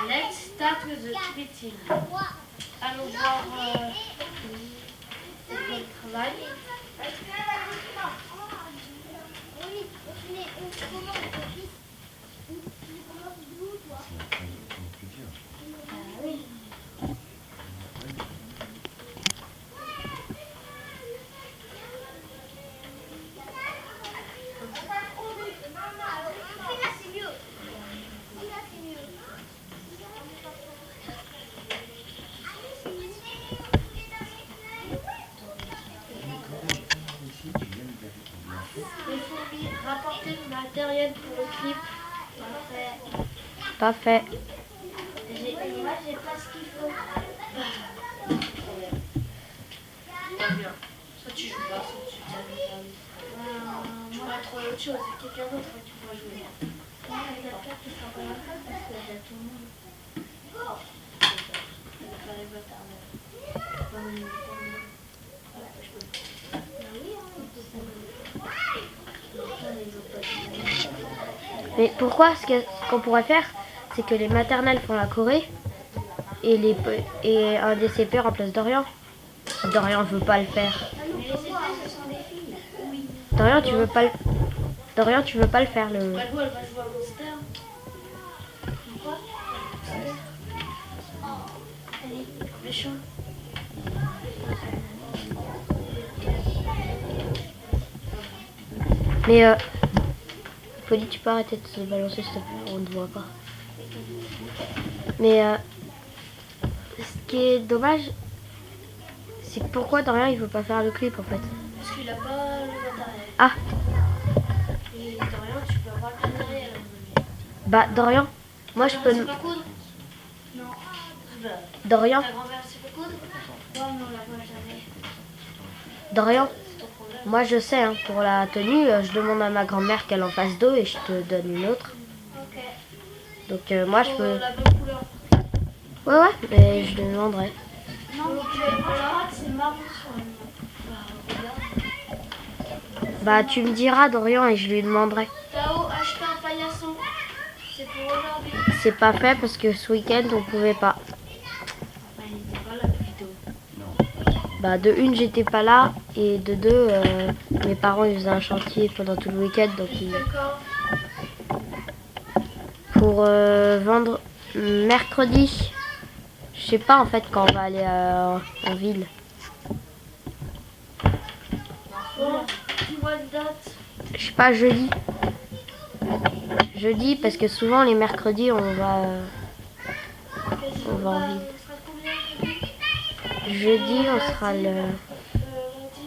Let's start with the meeting. Allons voir le travail. Les fourmis, rapporter le matériel pour le clip. Pas fait. J'ai pas ce qu'il faut. Pas bien. Soit tu joues pas, soit tu t'amuses. Tu pourras trouver autre chose. Quelqu'un d'autre qui pourra jouer. D'accord, tu seras pas là parce qu'il y a tout le monde. Mais pourquoi ce qu'on pourrait faire, c'est que les maternelles font la choré et un des CP remplace Dorian. Si Dorian veut pas le faire. Mais les CP, ce sont des filles. Oui. Dorian, tu veux pas le faire le. Elle va jouer à Monster. Quoi? Allez, méchant. Mais Polly, tu peux arrêter de se balancer s'il te plaît, on ne voit pas. Mais ce qui est dommage, c'est pourquoi Dorian il veut pas faire le clip en fait. Parce qu'il a pas le matériel. Ah, Et Dorian, tu peux avoir le matériel. bah Dorian, moi je peux. Tu peux coudre? Non. Dorian, Ta grand-mère, tu peux coudre? Non, mais on la voit jamais. Dorian, C'est ton problème. moi je sais, hein, pour la tenue, je demande à ma grand-mère qu'elle en fasse deux et je te donne une autre. Ok. Donc moi je Faut peux. la bonne couleur. Ouais, mais je lui demanderai. Non, alors c'est marron sur le. Bah tu me diras Dorian et je lui demanderai. Tao, acheter un paillasson. C'est pour aujourd'hui. C'est pas fait parce que ce week-end on pouvait pas. Bah, il n'était pas là plutôt. Bah de une j'étais pas là et de deux mes parents ils faisaient un chantier pendant tout le week-end donc D'accord. pour vendre mercredi. Je sais pas en fait quand on va aller en ville. Bon, dis-moi une date. Je sais pas jeudi. Jeudi parce que souvent les mercredis on va en ville. On sera combien jeudi? Jeudi on sera le Lundi,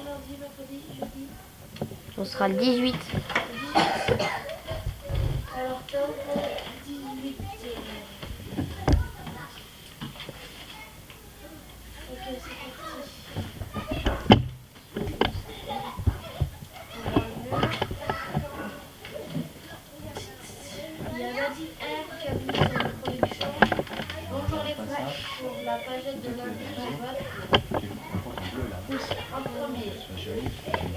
mardi, mercredi, jeudi. on sera le 18. Alors, Tao, 18. Ok, c'est parti. Il y a Nadine R qui a mis sur la production. Bonjour les frères pour la pagette de lundi du vote. En premier,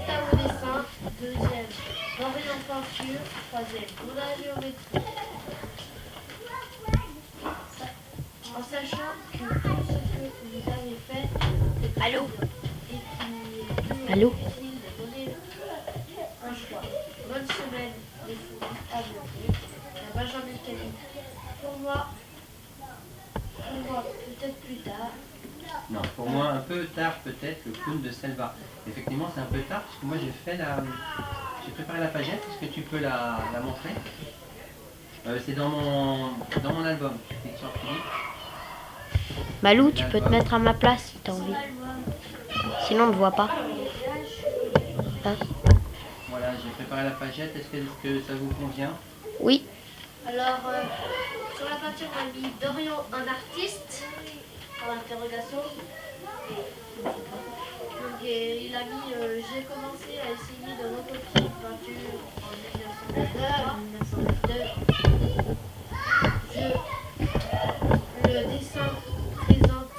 Tao dessin. Deuxième, Henri en peinture. Troisième, Moulin géométrie. En sachant que tout ce que vous avez fait est Allô? et qui Allô? utile de donner un choix. Bonne semaine, les fous. À bientôt. La Benjamin Camille. Pour moi, peut-être plus tard. Non, pour moi, un peu tard peut-être, le clown de Selva. Effectivement, c'est un peu tard parce que moi j'ai préparé la pagette. Est-ce que tu peux la montrer? C'est dans mon album. Fiction Philippe. Malou, tu peux te mettre à ma place si t'as envie. Sinon on ne voit pas. Ah, Voilà, j'ai préparé la pagette. Est-ce que ça vous convient? oui, Alors, sur la peinture, on a mis Dorian, un artiste, par l'interrogation. Donc, il a mis j'ai commencé à essayer de recopier une peinture en 1922. Le dessin présente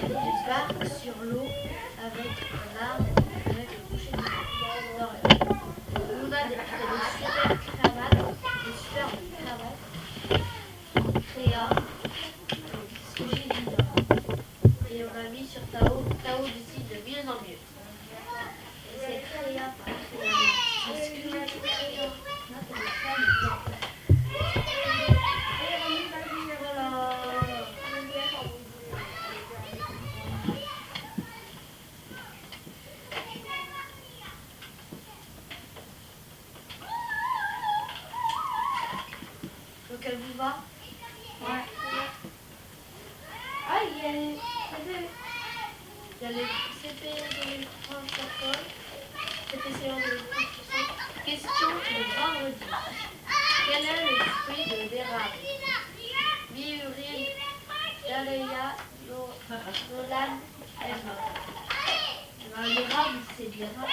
une barque sur l'eau avec un arbre avec le coucher de Dorian. On a des super cravates, des super qu'elle vous va? Ouais. Ah, il y a les CP de l'école. CPC1 de l'école. Question de vendredi. Quel est le fruit de l'érable? Biurine, Daleia, Nolan, Emma. L'érable, c'est de l'érable.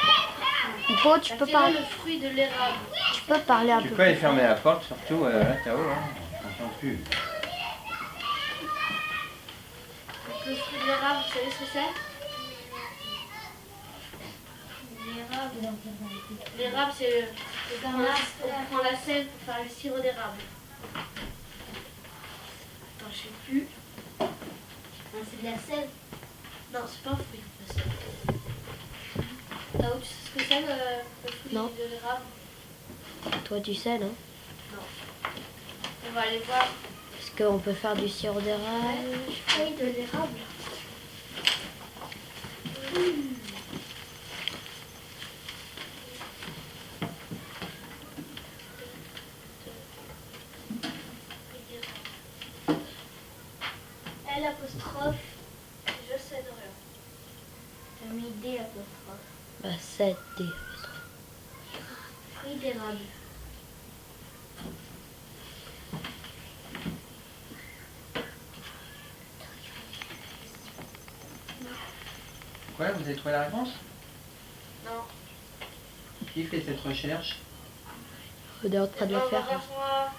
Hippo, tu peux Quel est parler. le fruit de l'érable? Tu peux parler un Tu peu peux aller plus fermer fort. la porte, surtout là, t'as-haut, hein. On n'entend plus. Le fruit de l'érable, vous savez ce que c'est? L'érable, c'est on prend la sève pour faire le sirop d'érable. Attends, je sais plus. C'est de la sève. Non, c'est pas un fruit, la sève. Tao, tu sais ce que c'est le fruit Non. de l'érable? Toi, tu sais, non? Non. On va aller voir. Est-ce qu'on peut faire du sirop d'érable? Fruit de l'érable. L apostrophe, je sais de rien. T'as mis D apostrophe. Bah, 7D. Fruit d'érable. Quoi, vous avez trouvé la réponse? Non. Qui fait cette recherche? On est en train de On le va faire. voir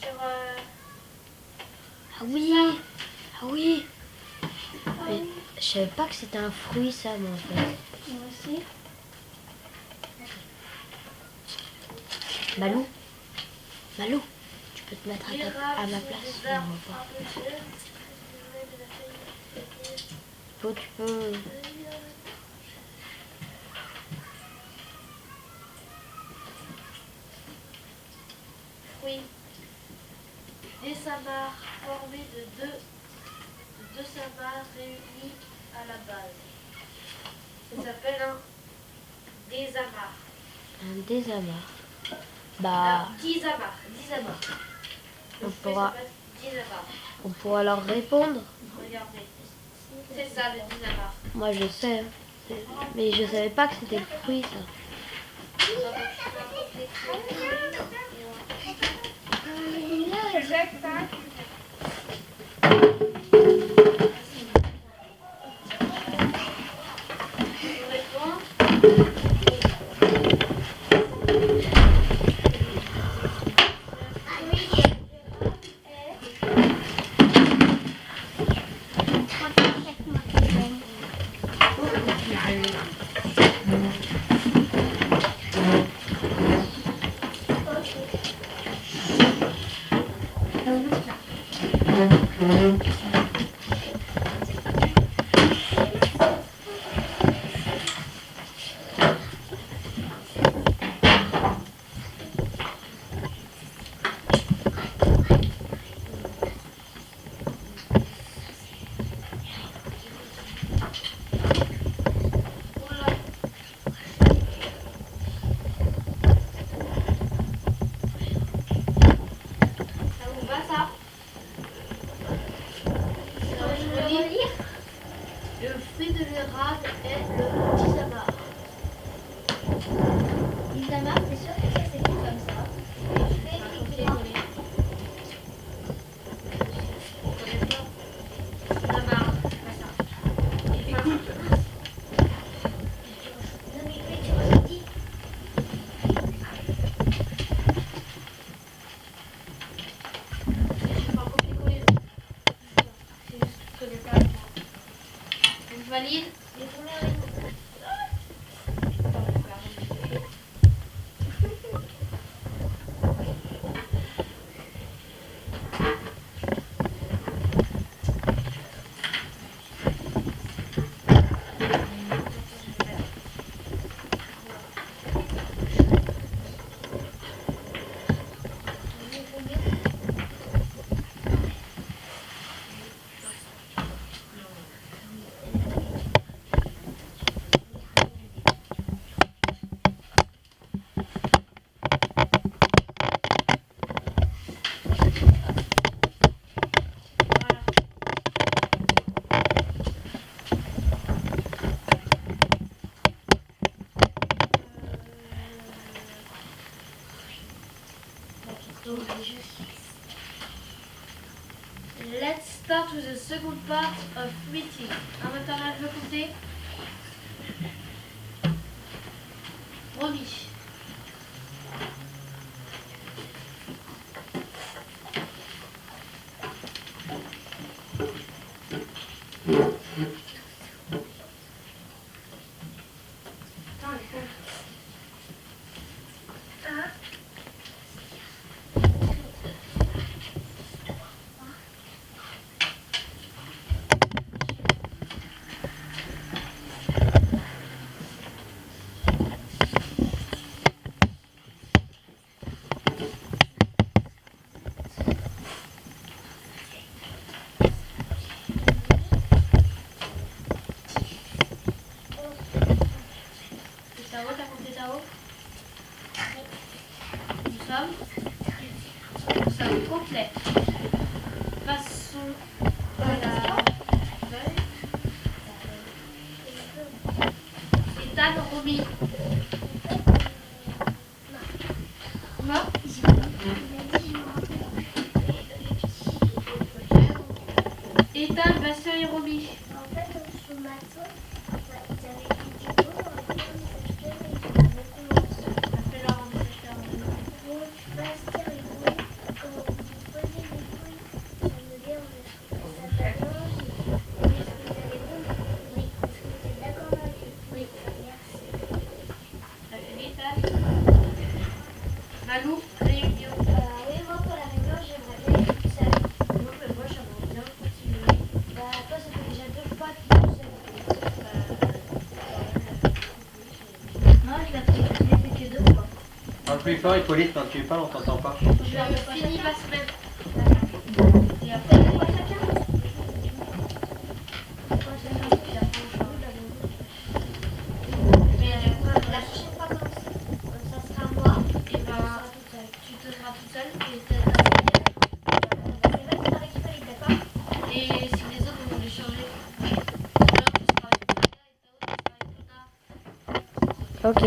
sur Ah oui! Ah oui! Mais je savais pas que c'était un fruit, ça, moi, en fait. moi aussi. Malou? Malou? Tu peux te mettre à L'érable, ma c'est place? des On arbres va voir. arbustés. Toi, tu peux... Fruit. Des samars formés de deux samars réunis à la base. Ça s'appelle un désamar. Un désamar. Bah, Disamar. on Le fruit pourra, s'appelle disamar. on pourra leur répondre. Regardez. C'est ça le disamar. Moi, je sais. Hein. Mais je savais pas que c'était le fruit, ça. Ça vous va ça? Let's start with the second part of reading. Un maternel veut compter. Romy. Tao, t'as compté Tao? Nous sommes complets. Passons à la feuille. Ethan, Romy. Non? Ethan, Bastien et Romy. En fait, ce matin, ils avaient du boulot, Appelle-leur un message là. Bastien et Romy, quand vous posez des couilles, ça me dérange. Ça t'allonge. Est-ce que vous allez bon? Oui. Est-ce que vous êtes d'accord avec lui? Oui. Merci. T'as fini, Ethan? Malou, réunion. Oui, moi pour la réunion, j'aimerais bien être toute seule. Non, mais moi j'aimerais bien continuer. Toi, ça fait déjà 2 fois que tu es toute seule. Moi, je l'ai fait que 2 fois. Parle plus fort, Hippolyte, quand tu parles, on t'entend pas. Je finis ma semaine. Et après, Quoi, chacun? mais La prochaine fois, comme ça sera moi. et ben, Toute seule. tu te seras toute seule C'est vrai que tu avec Hippolyte, d'accord? et si les autres vont les changer. Alors, tu seras avec Tata et Tao, tu seras avec Tata. Ok.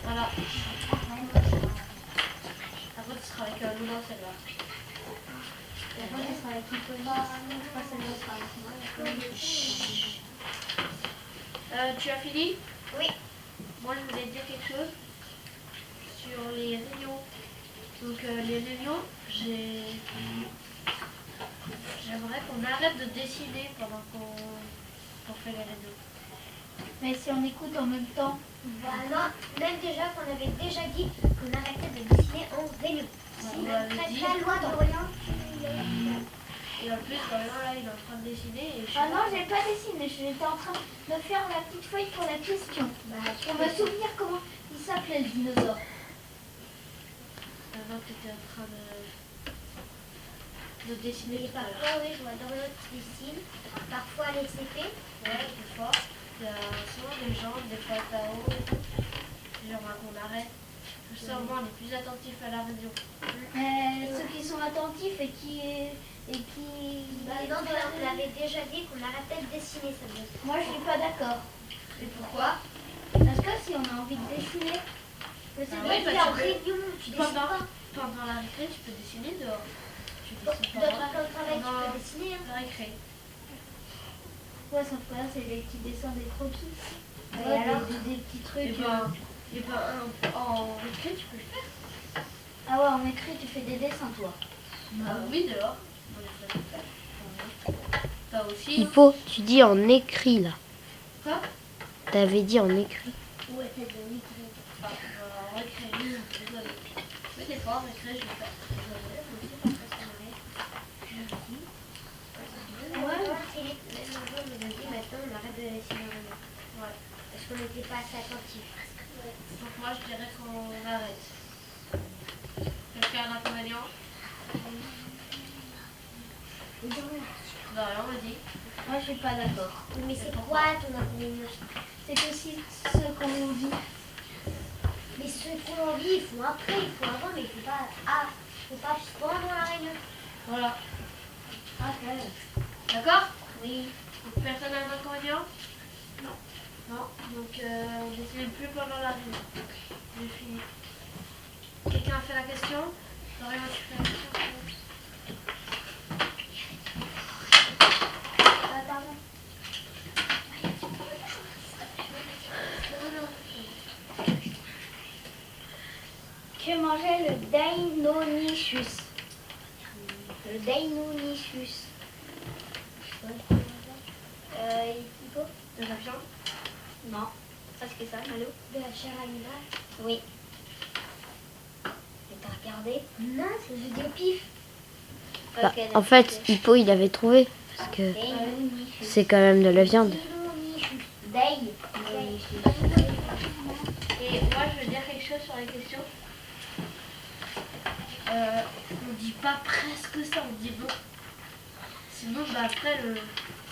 Voilà. Après, tu seras avec Luna, celle-là. Tu as fini? Oui. Moi, je voulais dire quelque chose sur les réunions. Donc, les réunions, j'aimerais qu'on arrête de dessiner pendant qu'on fait les réunions. Mais si on écoute en même temps. Bah non, même déjà qu'on avait déjà dit qu'on arrêtait de dessiner en réunion. Si, On l'avait dit. la loi d'Orient. Et en plus, Dorian, là, il est en train de dessiner. Et je sais Ah non, pas- j'ai pas dessiné, j'étais en train de faire la petite feuille pour la question. Bah, Pour me souvenir comment il s'appelait le dinosaure. Maintenant, tu étais en train de Et dessiner tout à l'heure. parfois, oui, je vois Dorian qui dessine. Parfois, les CP. Ouais, des fois. Il y a souvent des gens, des fois Tao et tout. J'aimerais qu'on arrête. Comme ça, au moins, on est plus attentifs à la réunion. Ceux qui sont attentifs et qui... Bah non, Dorian nous l'avait déjà dit qu'on arrêtait de dessiner, ça veut dire. Moi, je suis pas d'accord. Et pourquoi? Parce que si on a envie de dessiner, Mais c'est Ah vrai oui, que bah, en tu peux- réunion, tu dessines pas. Pendant la récré, tu peux dessiner dehors. Tu D'autres dessines pas comme travail, tu pendant peux dessiner. Hein. la récré. ouais, sauf que là, c'est des petits dessins des croquis. Et Ouais, alors des petits Et trucs. ben, en récré, tu peux le faire. Ah ouais, en écrit, tu fais des dessins, toi. Oui, dehors. On les fait faire. T'as aussi. Hippo, tu dis en écrit là. Quoi? T'avais dit en écrit. Ouais, t'as de l'écrit. Enfin, en récré, désolé. Mais des fois, en récré, je le fais. Désolé, moi aussi, parce que ça m'arrive. Ouais, Philippe, même un jour, nous a dit maintenant on arrête de dessiner en réunion. Ouais. Parce qu'on n'était pas assez attentifs. Donc moi, je dirais qu'on arrête. Quelqu'un a un inconvénient? Non, rien, on me dit. Moi, je suis pas d'accord. Mais c'est quoi ton inconvénient? C'est que si ceux qu'on vit, Mais ceux qui ont envie, il faut après, il faut avant, mais il faut pas, faut pas pendant la réunion. Voilà. ok. D'accord? Oui. Donc, personne n'a un inconvénient? Non. Non. Donc, on décide plus pendant la réunion. J'ai fini. Quelqu'un a fait la question? Dorian, tu fais la question? Pardon. Que mangeait le Deinonychus? Le Deinonychus. Hippo? De la viande? Non. Presque ça, Malo. De la chair animale? Oui. Et t'as regardé? Non, c'est le jeu des pifs. Bah, en fait, Hippo, il avait trouvé. Parce que Deinonychus. c'est quand même de la viande. Deinonychus. Deinonychus. Et moi, je veux dire quelque chose sur la question. On dit pas presque ça, on dit bon. Sinon, bah après,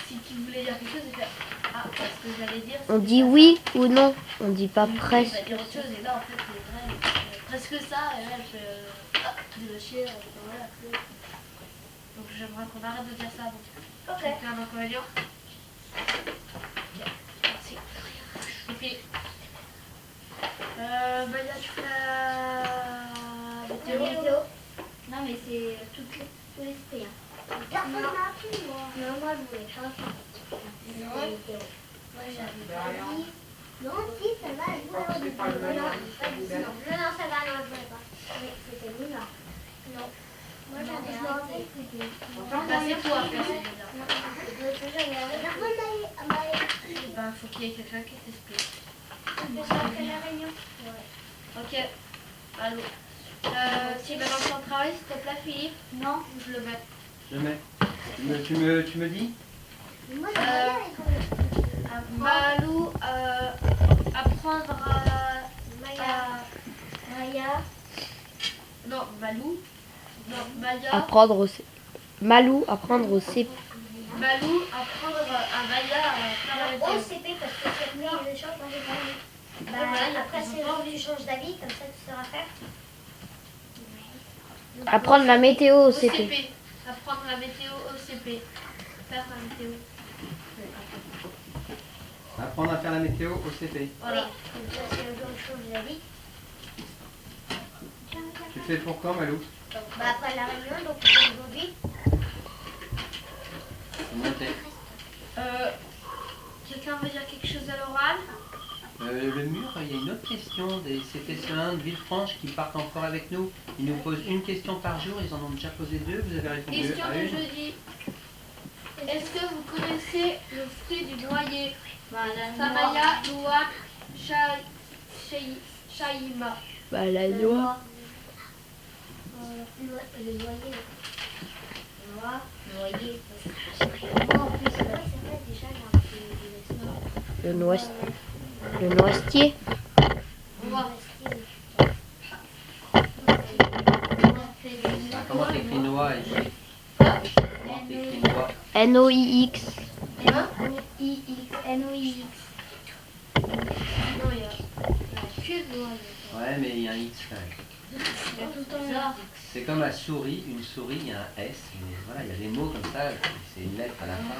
si tu voulais dire quelque chose, il fait ah, parce que j'allais dire. On dit oui ou non. On dit pas Il va presque. dire autre chose, et là, en fait, c'est vrai. Presque ça, et là, elle fait de la chier. Voilà, donc, j'aimerais qu'on arrête de dire ça. Donc, Ok. quelqu'un a un inconvénient? Merci. Et puis, Maya, tu fais la météo? Non, mais c'est tous les pays. Personne n'a appris, moi. Non, moi, je voulais pas faire. Non. Moi, j'avais pas dit. Non, si, ça va, je voulais pas dit. Non, ça va, non, je voulais pas. Oui, c'était Luna. Non. Moi, j'avais demandé. Bah, c'est toi, après, c'est bien. Personne m'a Eh ben, faut qu'il y ait quelqu'un qui t'explique. la réunion. Ok. Allô. Tu mets dans ton travail, s'il te plaît, Philippe? Non, je le mets. Je mets. Tu me dis? Moi, je Malou, apprendre à... Maya. Non, Malou. Non, Maya. Apprendre au Malou, apprendre au CP. Malou, apprendre à Maya à faire la météo. OCP parce que cette nuit, je change dans les parents. Après, c'est le tu changes d'avis, comme ça tu sauras faire. Apprendre la météo au CP. OCP. Apprendre la météo au CP. Faire la météo. Apprendre à faire la météo au CP. Voilà. Comme ça, c'est le jour où je change d'avis. Tu fais pour quand, Malou? Après la réunion, donc aujourd'hui. Monter. Quelqu'un veut dire quelque chose à l'oral? Le mur, il y a une autre question. C'était ceux de Villefranche qui partent encore avec nous. Ils nous posent une question par jour. Ils en ont déjà posé deux. Vous avez répondu Question à de une. jeudi. Est-ce que vous connaissez le fruit du noyer? Samaya, Noah, Shaima. Bah, la noix. Le noyer. Noyer. Moi, en plus, ça s'appelle déjà Le noisetier. Noah. Comment t'écris Noah ici? Comment t'écris Noah? NOIX. N-O-I-X. Non, il y a que de noyer. Ouais, mais il y a un X quand même. Il y a tout le temps ça. C'est comme la souris. Une souris, il y a un S. Mais voilà, il y a des mots comme ça. C'est une lettre à la fin.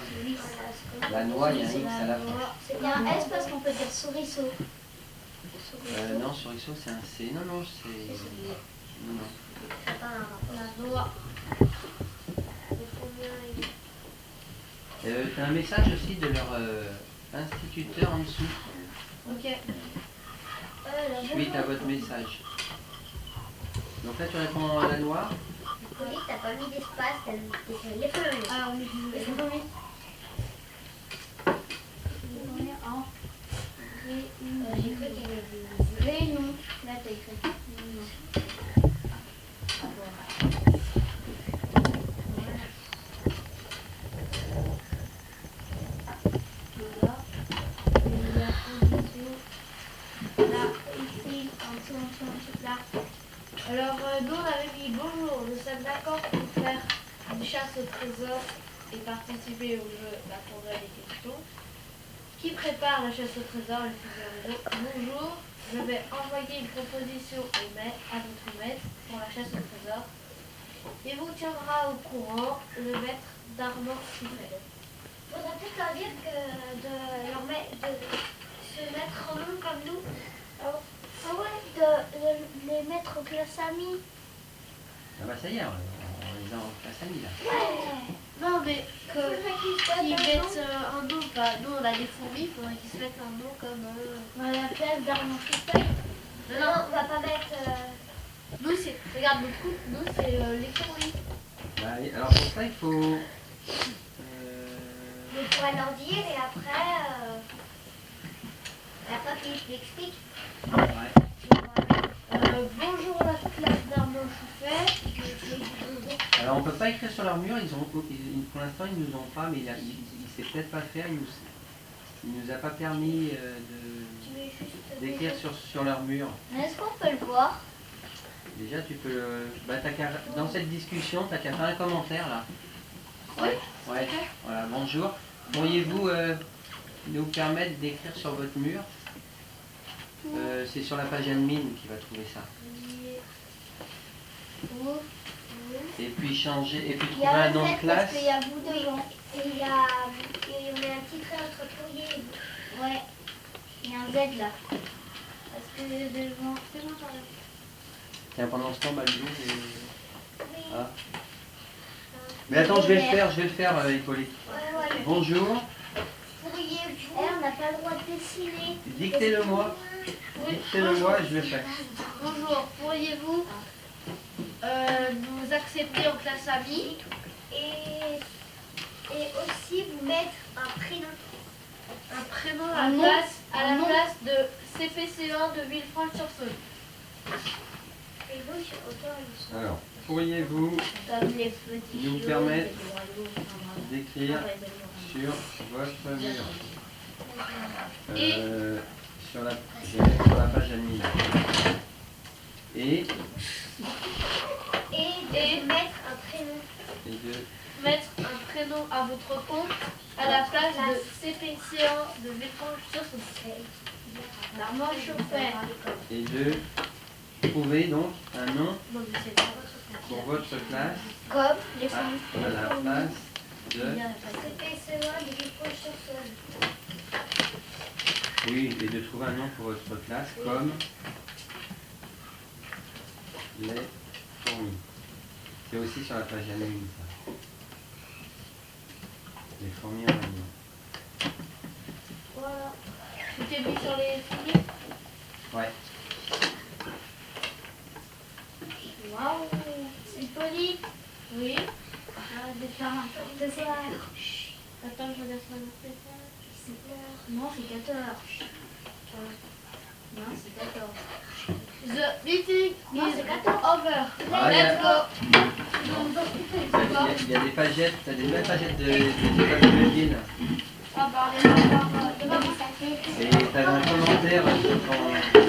La noix, il y a un X à la fin. Il y a un S parce qu'on peut dire souriceau. Non, souriceau, c'est un C. Non, non, c'est... Non, non. La noix. T'as un message aussi de leur instituteur en dessous, Ok. suite à votre message. Donc là, tu réponds à la noire. Oui, t'as pas mis d'espace, t'as mis les feuilles. Ah oui, Et c'est combien J'ai cru qu'il y avait des réunion. Là, t'as écrit. Alors, nous on avait dit bonjour, nous sommes d'accord pour faire une chasse au trésor et participer au jeu La Forêt des questions. Qui prépare la chasse au trésor le plus bonjour, je vais envoyer une proposition à notre maître pour la chasse au trésor et vous tiendra au courant le maître d'Armand Siffret. Faudrait peut-être leur dire que de se mettre en nom comme nous. Ah ouais, mettre aux classes amies. Ah bah ça y est, on les a en classe amie là. Non, mais Faudrait qu'ils se qu'ils mettent mettent un nom. Bah, nous, on a des fourmis, il faudrait qu'ils se mettent un nom comme. à la place d'Armand Chouffet. Non, Non, non, on va pas mettre. nous, c'est. Regarde, notre couple, nous, c'est les fourmis. Bah, et alors pour ça, il faut... On pourrait leur dire et après. Et après qu'ils l'expliquent. ouais. Bonjour la classe d'Armand Chouffet. Alors on peut pas écrire sur leur mur, pour l'instant ils nous ont pas, mais il sait peut-être pas faire, il nous a pas permis Tu mets juste. d'écrire sur leur mur. Est-ce qu'on peut le voir? Déjà tu peux... dans cette discussion, t'as qu'à faire un commentaire là. Oui. Ouais, voilà, bonjour. Pourriez-vous nous permettre d'écrire sur votre mur? C'est sur la page admin qui va trouver ça. Et puis changer, et puis Il y trouver a un nom de parce classe. qu'il y a vous devant. Et il y a. Et on a un petit trait entre courrier et vous. Ouais. Il y a un Z là. Parce que devant. C'est bon, pardon. Tiens, pendant ce temps, Balbou, Oui. ah. Mais attends, je vais le faire, Hippolyte. Ouais. Bonjour, Pourriez-vous. On n'a pas le droit de dessiner. dictez-le-moi. Dictez-le-moi, je vais le faire. Bonjour, pourriez-vous nous accepter en classe amie? Et aussi vous mettre un prénom. Un prénom Un nom. à la place de CPC1 de Villefranche-sur-Saône. Et vous sur auto. Alors, pourriez-vous nous permettre d'écrire sur votre mur sur la page admin. Et De mettre un prénom. de... Mettre un prénom à votre compte à la place de CPC1 de Villefranche-sur-Saône. Armand Chauffet. Et de trouver donc un nom Non, mais c'est pas votre pour votre classe Comme les à la place de... CPC1 de Villefranche-sur-Saône. Oui, et de trouver un nom pour votre classe comme les fourmis. C'est aussi sur la page admin, ça. Les fourmis en admin. Voilà. Tu t'es mis sur les fourmis? Ouais. Waouh. C'est poli. Oui. Arrête de faire n'importe quoi. Attends, je regarde sur le téléphone. Non, c'est 14. Non, c'est 14. The meeting Non, is c'est 14. over. Ah, Let's go. Il y a des pagettes, t'as des belles pagettes de l'école de Belgique. Ah bah, on est là. Comment ça fait? Et t'avais un commentaire sur ton...